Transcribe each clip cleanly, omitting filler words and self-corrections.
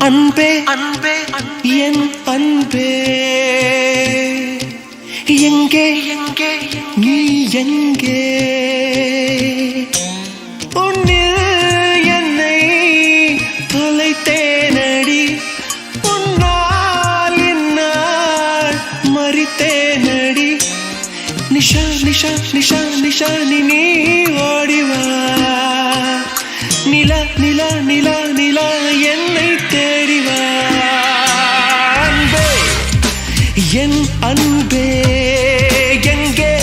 அன்பே அன்பே என் அன்பே எங்கே எங்கே நீ எங்கே உன்னில் என்னை தொலைத்தேனடி உன்னால் என்னால் மறித்தேனடி நிஷா நிஷா நிஷா நிஷா நீ ஓடிவா நிலா நிலா நிலா நிலா என்னை தேடிவா அன்பே என் அன்பே எங்கே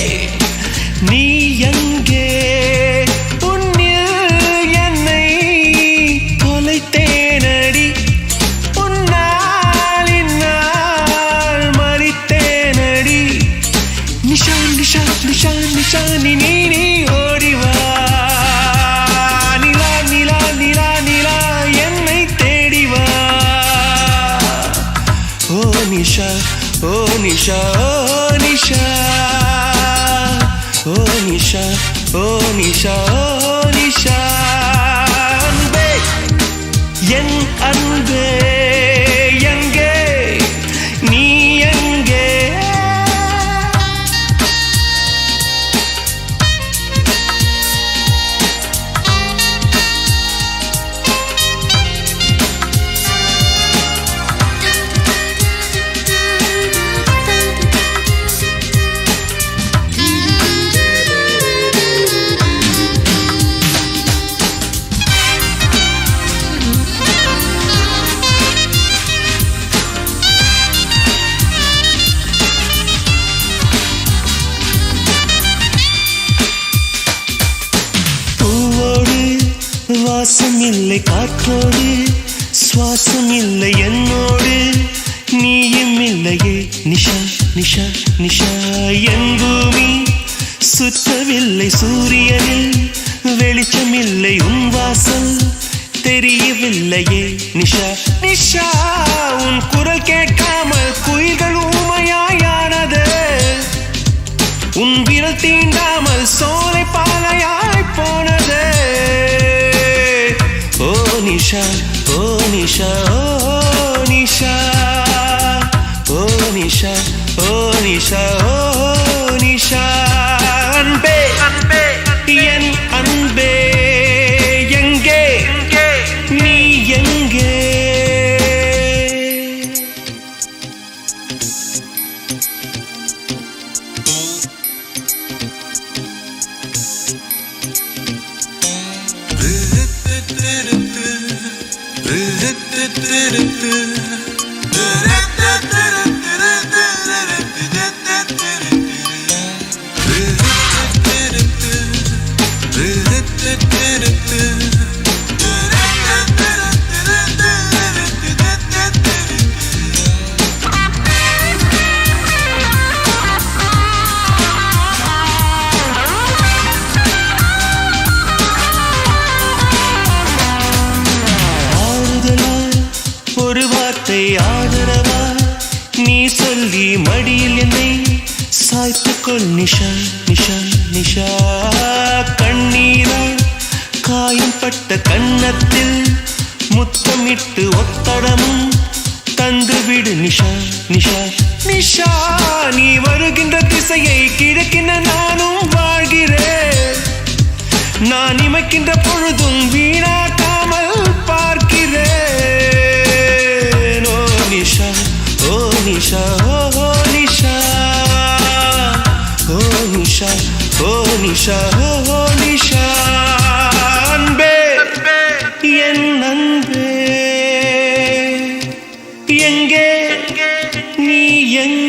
நீ எங்கே உன்னில் என்னை தொலைத்தேனடி உன்னால் இந்நாள் மறித்தேனடி நிஷா நிஷா நிஷா நிஷா நீ ஓடிவா Nisha, oh Nisha, oh Nisha, oh Nisha, oh Nisha, oh Nisha, Anbe, yen Anbe, yenge, ni yenge. வாசம் இல்லை காற்றோடு சுவாசம் இல்லை என்னோடு நீயும் இல்லையே நிஷா நிஷா நிஷா என் பூமி சுற்றவில்லை சூரியனில் வெளிச்சம் இல்லை உன் வாசல் தெரியவில்லையே நிஷா நிஷா உன் குரல் கேட்காமல் குயில்கள் ஊமையாயானது உன் விரல் தீண்டாமல் சோலை பாலையாய் போனது Nisha, oh Nisha, oh Nisha, oh Nisha, oh Nisha, oh Nisha, Anbe, Anbe, yen Anbe, yenge, ni yenge. ஆதரவா நீ சொல்லி மடியில் என்னை சாய்த்துக்கொள் நிஷா நிஷா நிஷா கண்ணீரா காயம் பட்ட கன்னத்தில் முத்தமிட்டு ஒத்தடமும் தந்துவிடு நிஷா நிஷா நிஷா நீ வருகின்ற திசையை கிழக்கின நானும் வாழ்கிறேன் நான் இமைக்கின்ற பொழுதும் வீணாக்காமல் பார்க்கிறேன் Nisha, oh Nisha, oh Nisha, oh Nisha, oh Nisha, oh Nisha, Anbe, yen Anbe, yenge, ni yenge.